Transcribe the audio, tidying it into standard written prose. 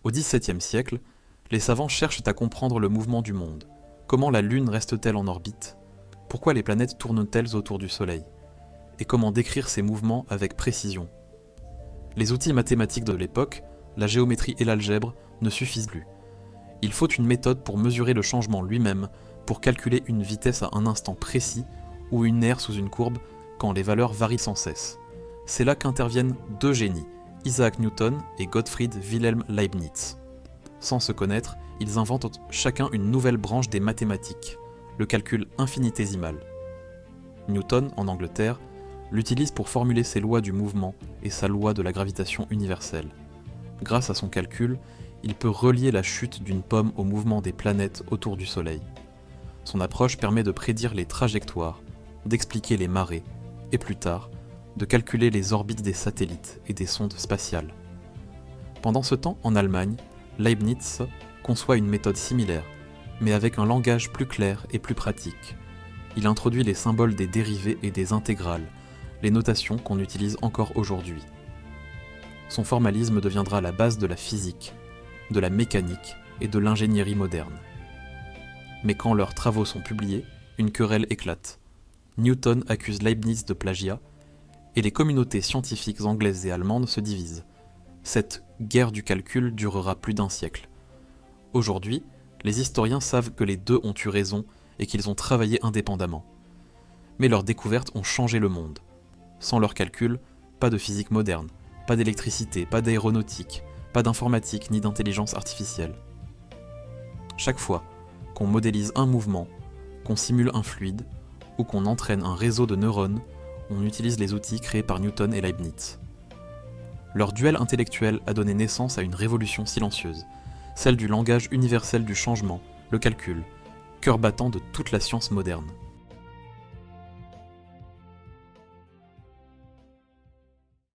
Au XVIIe siècle, les savants cherchent à comprendre le mouvement du monde. Comment la Lune reste-t-elle en orbite? Pourquoi les planètes tournent-elles autour du Soleil? Et comment décrire ces mouvements avec précision? Les outils mathématiques de l'époque, la géométrie et l'algèbre, ne suffisent plus. Il faut une méthode pour mesurer le changement lui-même, pour calculer une vitesse à un instant précis ou une aire sous une courbe quand les valeurs varient sans cesse. C'est là qu'interviennent deux génies, Isaac Newton et Gottfried Wilhelm Leibniz. Sans se connaître, ils inventent chacun une nouvelle branche des mathématiques, le calcul infinitésimal. Newton, en Angleterre, l'utilise pour formuler ses lois du mouvement et sa loi de la gravitation universelle. Grâce à son calcul, il peut relier la chute d'une pomme au mouvement des planètes autour du Soleil. Son approche permet de prédire les trajectoires, d'expliquer les marées, et plus tard, de calculer les orbites des satellites et des sondes spatiales. Pendant ce temps, en Allemagne, Leibniz conçoit une méthode similaire, mais avec un langage plus clair et plus pratique. Il introduit les symboles des dérivées et des intégrales, les notations qu'on utilise encore aujourd'hui. Son formalisme deviendra la base de la physique, de la mécanique et de l'ingénierie moderne. Mais quand leurs travaux sont publiés, une querelle éclate. Newton accuse Leibniz de plagiat, et les communautés scientifiques anglaises et allemandes se divisent. Cette guerre du calcul durera plus d'un siècle. Aujourd'hui, les historiens savent que les deux ont eu raison et qu'ils ont travaillé indépendamment. Mais leurs découvertes ont changé le monde. Sans leurs calculs, pas de physique moderne, pas d'électricité, pas d'aéronautique, pas d'informatique ni d'intelligence artificielle. Chaque fois qu'on modélise un mouvement, qu'on simule un fluide, ou qu'on entraîne un réseau de neurones, on utilise les outils créés par Newton et Leibniz. Leur duel intellectuel a donné naissance à une révolution silencieuse, celle du langage universel du changement, le calcul, cœur battant de toute la science moderne.